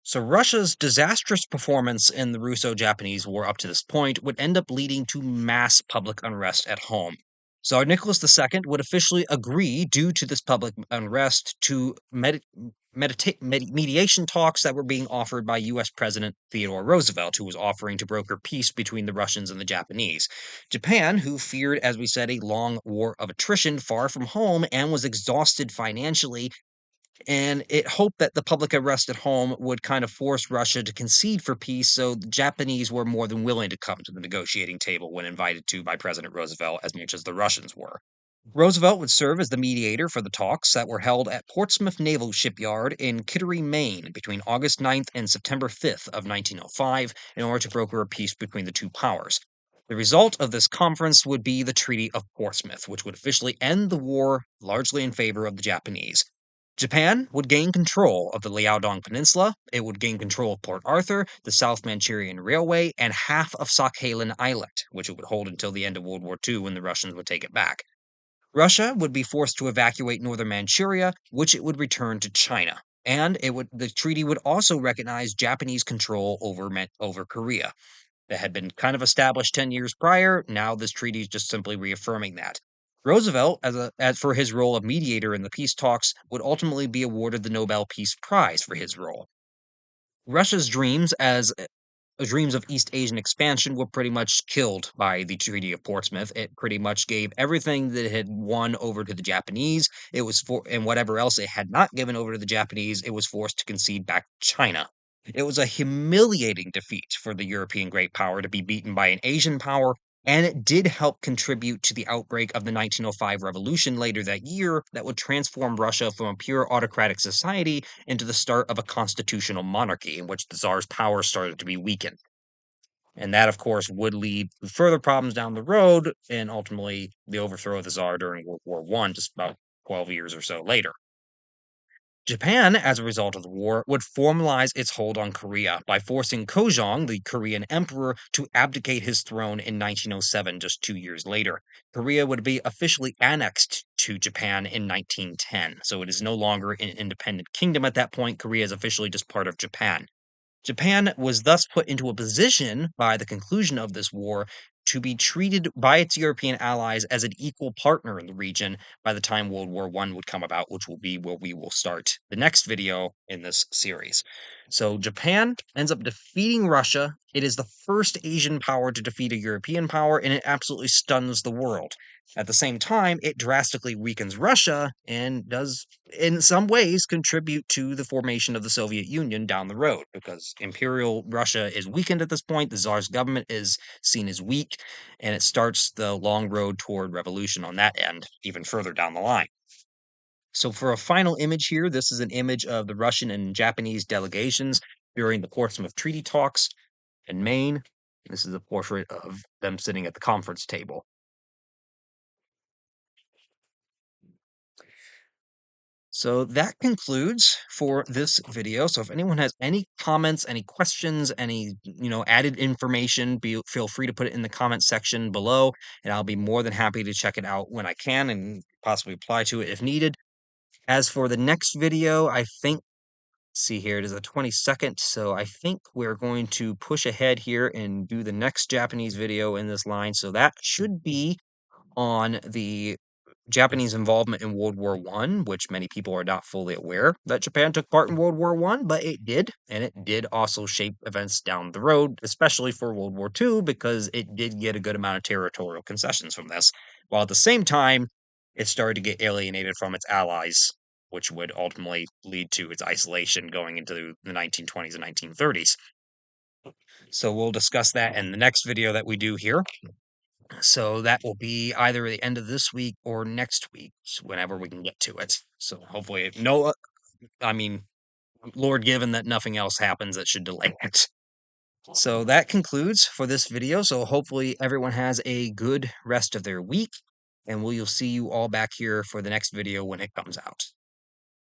Speaker 1: So Russia's disastrous performance in the Russo-Japanese War up to this point would end up leading to mass public unrest at home. Tsar Nicholas II would officially agree, due to this public unrest, to mediation talks that were being offered by U.S. President Theodore Roosevelt, who was offering to broker peace between the Russians and the Japanese. Japan, who feared, as we said, a long war of attrition far from home and was exhausted financially, and it hoped that the public unrest at home would kind of force Russia to concede for peace, so the Japanese were more than willing to come to the negotiating table when invited to by President Roosevelt, as much as the Russians were. Roosevelt would serve as the mediator for the talks that were held at Portsmouth Naval Shipyard in Kittery, Maine, between August 9th and September 5th of 1905 in order to broker a peace between the two powers. The result of this conference would be the Treaty of Portsmouth, which would officially end the war largely in favor of the Japanese. Japan would gain control of the Liaodong Peninsula, it would gain control of Port Arthur, the South Manchurian Railway, and half of Sakhalin Island, which it would hold until the end of World War II when the Russians would take it back. Russia would be forced to evacuate northern Manchuria, which it would return to China. And the treaty would also recognize Japanese control over Korea. That had been kind of established 10 years prior. Now this treaty is just simply reaffirming that. Roosevelt, as for his role of mediator in the peace talks, would ultimately be awarded the Nobel Peace Prize for his role. Russia's dreams of East Asian expansion were pretty much killed by the Treaty of Portsmouth. It pretty much gave everything that it had won over to the Japanese. And whatever else it had not given over to the Japanese, it was forced to concede back to China. It was a humiliating defeat for the European great power to be beaten by an Asian power, and it did help contribute to the outbreak of the 1905 revolution later that year that would transform Russia from a pure autocratic society into the start of a constitutional monarchy in which the Tsar's power started to be weakened. And that, of course, would lead to further problems down the road and ultimately the overthrow of the Tsar during World War I, just about 12 years or so later. Japan, as a result of the war, would formalize its hold on Korea by forcing Kojong, the Korean emperor, to abdicate his throne in 1907, just 2 years later. Korea would be officially annexed to Japan in 1910, so it is no longer an independent kingdom at that point. Korea is officially just part of Japan. Japan was thus put into a position by the conclusion of this war to be treated by its European allies as an equal partner in the region by the time World War I would come about, which will be where we will start the next video in this series. So Japan ends up defeating Russia. It is the first Asian power to defeat a European power, and it absolutely stuns the world. At the same time, it drastically weakens Russia and does, in some ways, contribute to the formation of the Soviet Union down the road because Imperial Russia is weakened at this point. The Tsar's government is seen as weak, and it starts the long road toward revolution on that end, even further down the line. So, for a final image here, this is an image of the Russian and Japanese delegations during the Portsmouth Treaty talks in Maine. This is a portrait of them sitting at the conference table. So that concludes for this video. So if anyone has any comments, any questions, any, added information, feel free to put it in the comment section below, and I'll be more than happy to check it out when I can and possibly apply to it if needed. As for the next video, I think, see here, it is the 22nd, so I think we're going to push ahead here and do the next Japanese video in this line. So that should be on the Japanese involvement in World War One, which many people are not fully aware that Japan took part in World War One, but it did, and it did also shape events down the road, especially for World War Two, because it did get a good amount of territorial concessions from this, while at the same time, it started to get alienated from its allies, which would ultimately lead to its isolation going into the 1920s and 1930s. So we'll discuss that in the next video that we do here. So that will be either the end of this week or next week, whenever we can get to it. So hopefully, no, I mean, Lord given that nothing else happens that should delay it. So that concludes for this video. So hopefully everyone has a good rest of their week, and we'll see you all back here for the next video when it comes out.